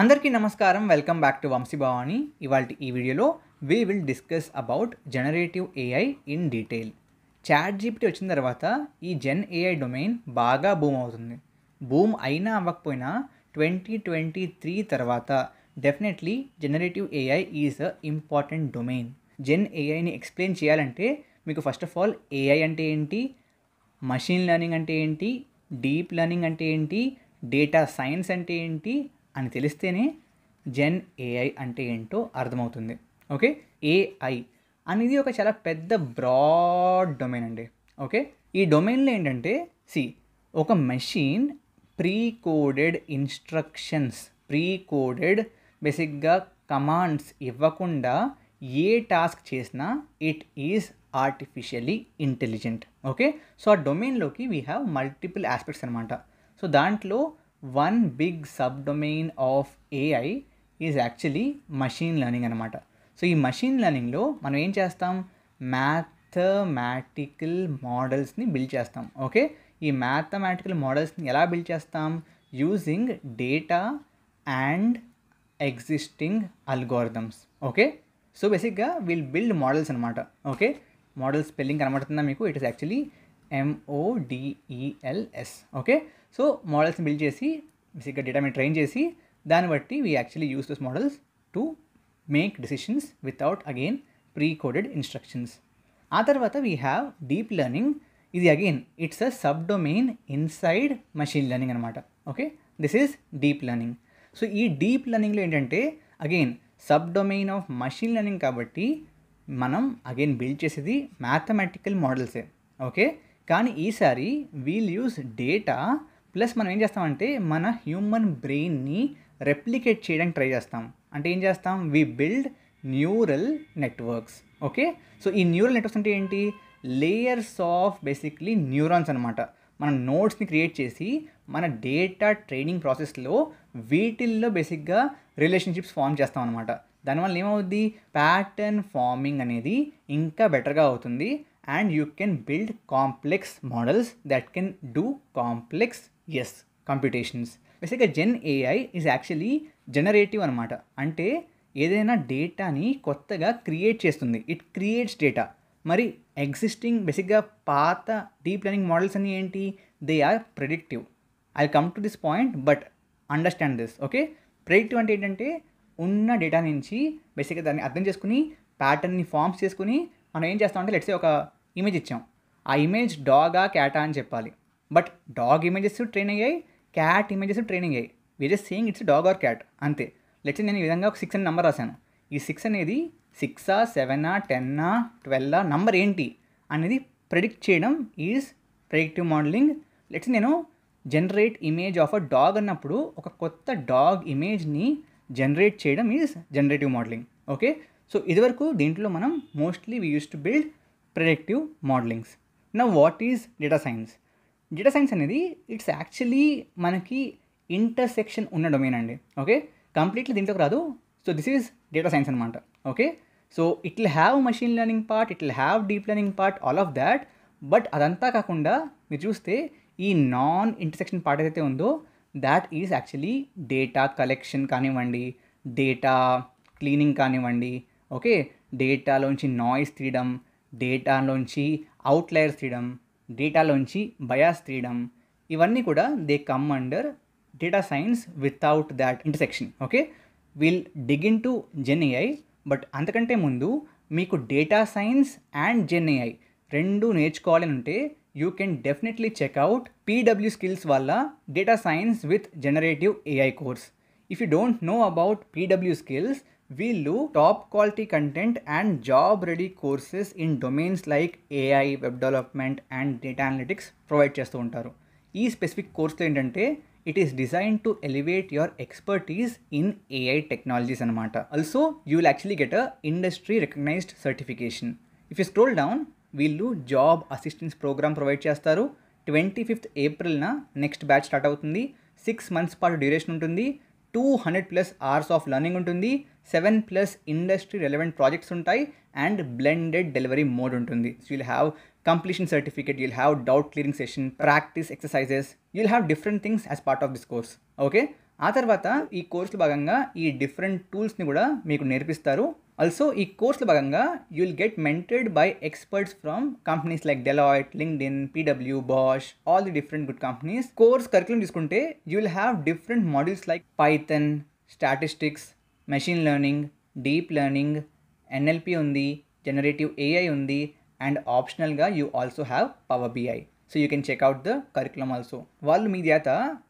అందరికీ నమస్కారం. Welcome back to Vamsi Bhavani. ఇవాల్టి ఈ వీడియోలో we will discuss about generative AI in detail. ChatGPT వచ్చిన తర్వాత ఈ జెన్ ఏఐ డొమైన్ బాగా బూమ్ అవుతుంది. బూమ్ అయినా అవ్వకపోయినా 2023 తర్వాత definitely generative AI is a important domain. Gen ఏఐని ఎక్స్ప్లెయిన్ చేయాలంటే మీకు ఫస్ట్ ఆఫ్ ఆల్ ఏఐ అంటే ఏంటి, మషిన్ లెర్నింగ్ అంటే ఏంటి, డీప్ లెర్నింగ్ అంటే ఏంటి, డేటా సైన్స్ అంటే ఏంటి అని తెలిస్తేనే జెన్ ఏఐ అంటే ఏంటో అర్థమవుతుంది. ఓకే, ఏఐ అనేది ఒక చాలా పెద్ద బ్రాడ్ డొమైన్ అండి. ఓకే, ఈ డొమైన్లో ఏంటంటే ఒక machine pre coded instructions, pre coded బేసిక్గా కమాండ్స్ ఇవ్వకుండా ఏ టాస్క్ చేసినా it is artificially intelligent. Okay, so ఆ డొమైన్లోకి వీ హ్యావ్ మల్టిపుల్ ఆస్పెక్ట్స్ అనమాట. సో దాంట్లో one big sub domain of AI is actually machine learning అనమాట. సో ఈ మషీన్ లెర్నింగ్లో మనం ఏం చేస్తాం, మ్యాథమెటికల్ మోడల్స్ని బిల్డ్ చేస్తాం. ఓకే, ఈ మ్యాథమెటికల్ మోడల్స్ని ఎలా బిల్డ్ చేస్తాం, using data and existing algorithms. Okay, so బేసిక్గా వీల్ బిల్డ్ మోడల్స్ అనమాట. ఓకే, మోడల్ స్పెల్లింగ్ కనబడుతుందా మీకు? It is actually MODELS. Okay, so మోడల్స్ని బిల్డ్ చేసి బేసిక్గా డేటా మీద ట్రైన్ చేసి దాన్ని బట్టి we actually use those models to make decisions without again pre coded instructions. ఆ తర్వాత వీ హ్యావ్ డీప్ లెర్నింగ్. ఇది again it's a sub domain inside machine learning అనమాట. Okay, this is deep learning. So ఈ deep లెర్నింగ్లో ఏంటంటే again sub domain of machine learning కాబట్టి మనం again build చేసేది మ్యాథమెటికల్ మోడల్సే. ఓకే, కానీ ఈసారి వీల్ యూస్ డేటా ప్లస్ మనం ఏం చేస్తామంటే మన హ్యూమన్ బ్రెయిన్ని రెప్లికేట్ చేయడానికి ట్రై చేస్తాం. అంటే ఏం చేస్తాం, we build neural networks. Okay, so ఈ న్యూరల్ నెట్వర్క్స్ అంటే ఏంటి, లేయర్స్ ఆఫ్ బేసిక్లీ న్యూరాన్స్ అనమాట. మన నోట్స్ని క్రియేట్ చేసి మన డేటా ట్రైనింగ్ ప్రాసెస్లో వీటిల్లో బేసిక్గా రిలేషన్షిప్స్ ఫామ్ చేస్తాం అనమాట. దానివల్ల ఏమవుద్ది, ప్యాటర్న్ ఫార్మింగ్ అనేది ఇంకా బెటర్గా అవుతుంది. And you can build complex models that can do complex computations. Basically Gen AI is actually generative అనమాట. అంటే ఏదైనా డేటాని కొత్తగా క్రియేట్ చేస్తుంది, ఇట్ క్రియేట్స్ డేటా. మరి ఎగ్జిస్టింగ్ బేసిక్గా పాత డీప్ లెర్నింగ్ మోడల్స్ అన్నీ ఏంటి, they are predictive. I come to this point but understand this. Okay, predictive అంటే ఏంటంటే ఉన్న డేటా నుంచి బేసిక్గా దాన్ని అర్థం చేసుకుని ప్యాటర్న్ని ఫార్మ్స్ చేసుకుని మనం ఏం చేస్తామంటే లెట్స్ సే ఒక ఇమేజ్ ఇచ్చాం, ఆ ఇమేజ్ డాగా క్యాటా అని చెప్పాలి. బట్ డాగ్ ఇమేజెస్ ట్రైన్ అయ్యాయి, క్యాట్ ఇమేజెస్ ట్రైనింగ్ అయ్యాయి. We're just saying it's dog or cat అంతే. లెట్స్ నేను ఈ విధంగా ఒక 6 అని నెంబర్ రాశాను. ఈ 6 అనేది 6, 7, 10, 12 నంబర్ ఏంటి అనేది ప్రెడిక్ట్ చేయడం ఈజ్ ప్రెడిక్టివ్ మోడలింగ్. లెట్స్ నేను generate image of a dog అన్నప్పుడు ఒక కొత్త డాగ్ ఇమేజ్ని జనరేట్ చేయడం is generative modelling. Okay, so ఇదివరకు దీంట్లో మనం mostly we use to build predictive modellings. Now what is data science? Data science అనేది ఇట్స్ యాక్చువల్లీ మనకి ఇంటర్సెక్షన్ ఉన్న డొమైన్ అండి. ఓకే, కంప్లీట్లీ దీంట్లోకి రాదు. So this is data science అనమాట. Okay, so it will have machine learning part, it will have deep learning part, all of that. But అదంతా కాకుండా మీరు చూస్తే ఈ నాన్ ఇంటర్సెక్షన్ పార్ట్ ఏదైతే ఉందో that is actually data collection కానివ్వండి, data cleaning కానివ్వండి. ఓకే, డేటాలోంచి నాయిస్ తీయడం, డేటాలోంచి అవుట్లయర్స్ తీయడం, డేటాలోంచి బయాస్ తీయడం, ఇవన్నీ కూడా they come under data science without that intersection. Okay, will dig into gen AI. But అంతకంటే ముందు మీకు data science and gen AI రెండు నేర్చుకోవాలని ఉంటే you can definitely check out PW Skills వాళ్ళ data science with generative AI course. If you don't know about PW Skills, వీళ్ళు top quality content and job ready courses in domains like AI, web development and data analytics provide చేస్తూ ఉంటారు. ఈ specific కోర్స్లో ఏంటంటే it is design to elevate your expertise in AI technologies అనమాట. Also you will actually get a industry recognised certification. If you scroll down, వీళ్ళు job assistance programme provide చేస్తారు. 25th ఏప్రిల్న next batch start అవుతుంది. 6 months పాటు duration ఉంటుంది. 200+ hours of learning ఉంటుంది. 7+ industry relevant projects ఉంటాయి and blended delivery mode ఉంటుంది. So you'll have completion certificate, you'll have doubt clearing session, practice exercises, you'll have different things as part of this course. Okay, ఆ తర్వాత ఈ కోర్సులో భాగంగా ఈ different టూల్స్ని కూడా మీకు నేర్పిస్తారు. ఆల్సో ఈ కోర్సులో భాగంగా you will get mentored by experts from companies like Deloitte, LinkedIn, PW, Bosch, all the different good companies. Course curriculum తీసుకుంటే you will have different modules like Python, statistics, machine learning, deep learning, NLP ఉంది, generative AI ఉంది, and ఆప్షనల్గా you also have power BI. So you can check out the curriculum also. వాళ్ళు మీ చేత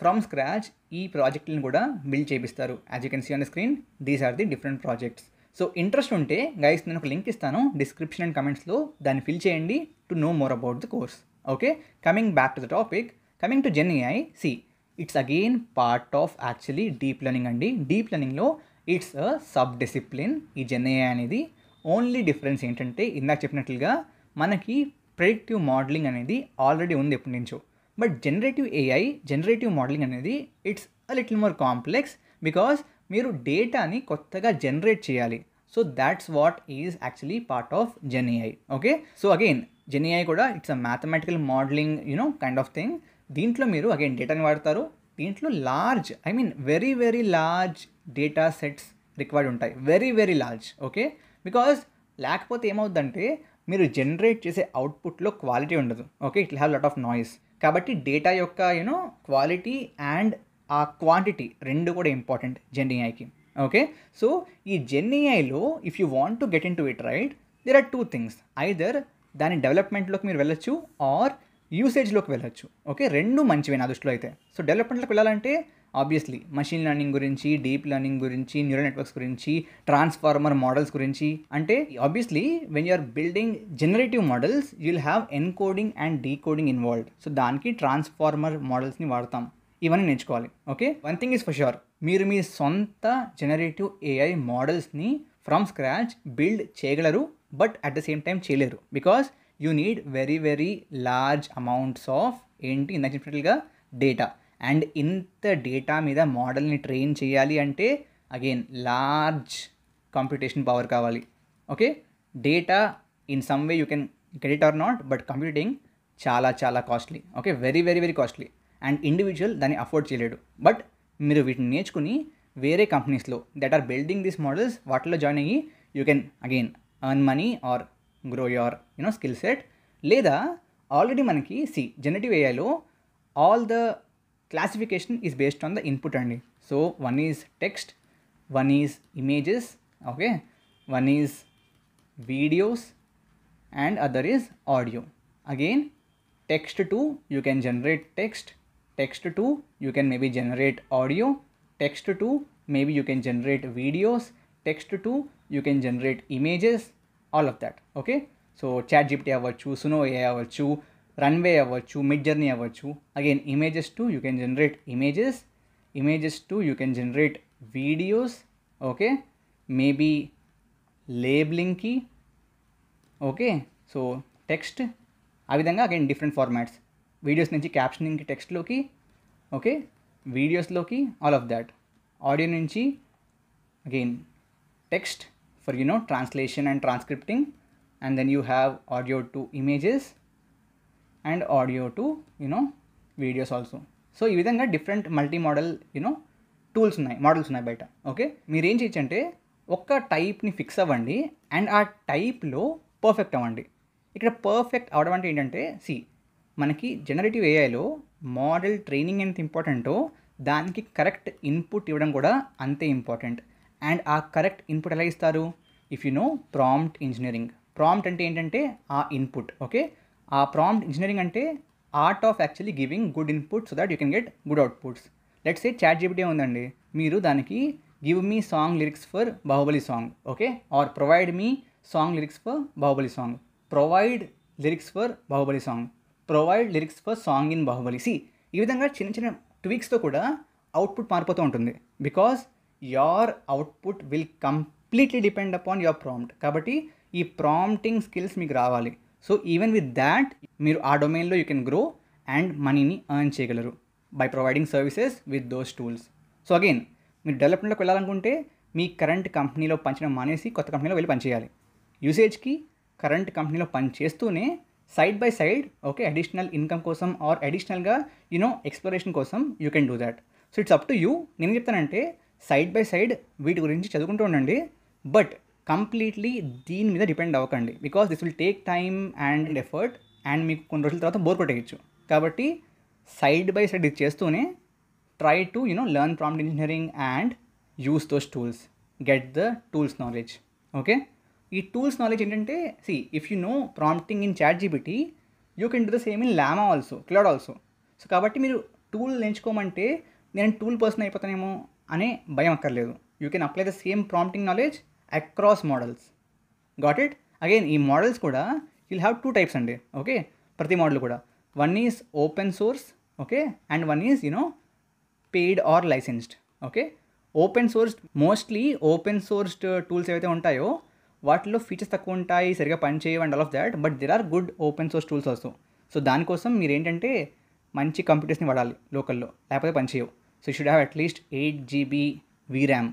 from scratch ఈ ప్రాజెక్టులను కూడా బిల్డ్ చేపిస్తారు. As you can see on the screen, these are the different projects. So interest ఉంటే గైస్ నేను ఒక లింక్ ఇస్తాను డిస్క్రిప్షన్ అండ్ కమెంట్స్లో, దాన్ని ఫిల్ చేయండి to know more about the course. Okay, coming back to the topic, coming to gen AI, see it's again part of actually deep learning అండి. Deep లెర్నింగ్లో it's a sub discipline ఈ Gen AI అనేది. Only difference ఏంటంటే ఇందాక చెప్పినట్లుగా మనకి predictive modelling అనేది already ఉంది ఎప్పటి నుంచో. బట్ జనరేటివ్ మోడలింగ్ అనేది it's a little more complex because మీరు డేటాని కొత్తగా జనరేట్ చేయాలి. So that's what is actually part of Gen AI. Okay, so again Gen AI కూడా it's a mathematical modelling kind of thing. దీంట్లో మీరు again డేటాని వాడతారు. దీంట్లో large, very very large data sets required ఉంటాయి, very very large. Okay, because లేకపోతే ఏమవుద్దంటే మీరు జనరేట్ చేసే అవుట్పుట్లో క్వాలిటీ ఉండదు. Okay, it will have lot of noise. కాబట్టి డేటా యొక్క క్వాలిటీ అండ్ ఆ క్వాంటిటీ రెండు కూడా ఇంపార్టెంట్ జెన్ ఏఐకి. ఓకే, సో ఈ జెన్ ఏఐలో if you want to get into it right, there are two things. Either దాని డెవలప్మెంట్లోకి మీరు వెళ్ళొచ్చు ఆర్ యూసేజ్లోకి వెళ్ళొచ్చు. ఓకే, రెండు మంచివే నా దృష్టిలో అయితే. సో డెవలప్మెంట్లోకి వెళ్ళాలంటే ఆబ్వియస్లీ మషిన్ లెర్నింగ్ గురించి, డీప్ లెర్నింగ్ గురించి, న్యూరల్ నెట్వర్క్స్ గురించి, ట్రాన్స్ఫార్మర్ మోడల్స్ గురించి. అంటే obviously when you are building generative models you will have encoding and decoding involved. So దానికి ట్రాన్స్ఫార్మర్ మోడల్స్ని వాడతాం. ఇవన్నీ నేర్చుకోవాలి. Okay, one thing is for sure, మీరు మీ సొంత జనరేటివ్ ఏఐ మోడల్స్ని ఫ్రమ్ స్క్రాచ్ బిల్డ్ చేయగలరు, but at the same time చేయలేరు. Because you need very very large amounts of ఇందాక చెప్పినట్లుగా డేటా. అండ్ ఇంత డేటా మీద మోడల్ని ట్రైన్ చేయాలి అంటే అగైన్ లార్జ్ కంప్యూటేషన్ పవర్ కావాలి. Okay, data in some way you can get it or not, but computing చాలా చాలా costly. Okay, very very very costly. And individual దాన్ని అఫోర్డ్ చేయలేడు. బట్ మీరు వీటిని నేర్చుకుని వేరే కంపెనీస్లో that are building these models వాటిలో జాయిన్ అయ్యి you can again earn money or grow your skill set. లేదా ఆల్రెడీ మనకి జనరేటివ్ ఏఐలో all the classification is based on the input only. So one is text, one is images, okay, one is videos, and other is audio. Again, text 2 you can generate text 2 you can maybe generate audio, text 2 maybe you can generate videos, text 2 you can generate images, all of that. Okay, so ChatGPT avvachu, Suno AI avvachu, Runway అవ్వచ్చు, Midjourney అవ్వచ్చు. Again images 2 you can generate images 2 you can generate videos. Okay, maybe లేబులింగ్కి. Okay, so text ఆ విధంగా అగైన్ different formats, videos నుంచి క్యాప్షనింగ్కి టెక్స్ట్లోకి, okay, వీడియోస్లోకి, ఆల్ ఆఫ్ దాట్. ఆడియో నుంచి again text for translation and transcripting, and then you have audio to images and audio to videos also. So ఈ విధంగా డిఫరెంట్ మల్టీ మోడల్ మోడల్స్ ఉన్నాయి బయట. Okay, మీరేం చేయొచ్చు అంటే ఒక్క టైప్ని ఫిక్స్ అవ్వండి అండ్ ఆ టైప్లో పర్ఫెక్ట్ అవ్వండి. ఇక్కడ పర్ఫెక్ట్ అవడం అంటే ఏంటంటే మనకి జనరేటివ్ ఏఐలో మోడల్ ట్రైనింగ్ ఎంత ఇంపార్టెంటో దానికి కరెక్ట్ ఇన్పుట్ ఇవ్వడం కూడా అంతే ఇంపార్టెంట్. అండ్ ఆ కరెక్ట్ ఇన్పుట్ ఎలా ఇస్తారు? If you know prompt engineering. Prompt అంటే ఏంటంటే ఆ ఇన్పుట్. ఓకే, ఆ ప్రాంప్ట్ ఇంజనీరింగ్ అంటే art of actually giving good input so that you can get good outputs. Let's say ChatGPT ఉందండి, మీరు దానికి give me song lyrics for Baahubali song, okay, or provide me song lyrics for Baahubali song, provide lyrics for Baahubali song, provide lyrics for song in Baahubali. ఈ విధంగా చిన్న చిన్న ట్విక్స్తో కూడా output మారిపోతూ ఉంటుంది. Because your output will completely depend upon your prompt. కాబట్టి ఈ prompting skills మీకు రావాలి. సో ఈవెన్ విత్ దాట్ మీరు ఆ డొమైన్లో యూ కెన్ గ్రో అండ్ మనీని ఎర్న్ చేయగలరు by providing services with those tools. So again మీరు డెవలప్మెంట్లోకి వెళ్ళాలనుకుంటే మీ కరెంట్ కంపెనీలో పనిచేయడం మానేసి కొత్త కంపెనీలో వెళ్ళి పనిచేయాలి. యూసేజ్కి కరెంట్ కంపెనీలో పని చేస్తూనే side by side, okay, additional income కోసం ఆర్ అడిషనల్గా ఎక్స్ప్లోరేషన్ కోసం you can do that. So it's up to you. నేను చెప్తానంటే సైడ్ బై సైడ్ వీటి గురించి చదువుకుంటూ ఉండండి, బట్ కంప్లీట్లీ దీని మీద డిపెండ్ అవ్వకండి, because this will take time and effort and మీకు కొన్ని రోజుల తర్వాత బోర్ కొట్టేయచ్చు. కాబట్టి సైడ్ బై సైడ్ ఇది చేస్తూనే try to learn prompt engineering and use those tools, get the tools knowledge. Okay, ఈ టూల్స్ నాలెడ్జ్ ఏంటంటే, see if you know prompting in ChatGPT, you can do the same in Llama also, Claude also. So కాబట్టి మీరు tool నేర్చుకోమంటే నేను tool person అయిపోతానేమో అనే భయం అక్కర్లేదు. You can apply the same prompting knowledge across models. Got it? Again ఈ models కూడా you'll have 2 types అండి. Okay, ప్రతి మోడల్ కూడా, one is open source, okay, and one is paid or licensed. Okay, open sourced, mostly open sourced tools ఏవైతే ఉంటాయో వాటిలో ఫీచర్స్ తక్కువ ఉంటాయి, సరిగా పనిచేయవు and all of that, but there are good open source tools also. So దానికోసం మీరు ఏంటంటే మంచి కంప్యూటర్స్ని వాడాలి లోకల్లో, లేకపోతే పనిచేయవు. So you should have at least 8 GB VRAM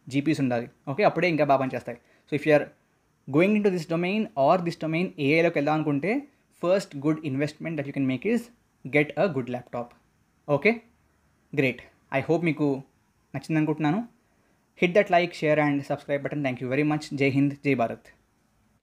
GPUs ఉండాలి. ఓకే, అప్పుడే ఇంకా బాగా పనిచేస్తాయి. So if you are going into this domain or this domain ఏఐలోకి వెళ్దాం అనుకుంటే first good investment that you can make is get a good laptop. Okay, great. I hope మీకు నచ్చింది అనుకుంటున్నాను. Hit that like, share and subscribe button. Thank you very much. జై హింద్, జై భారత్.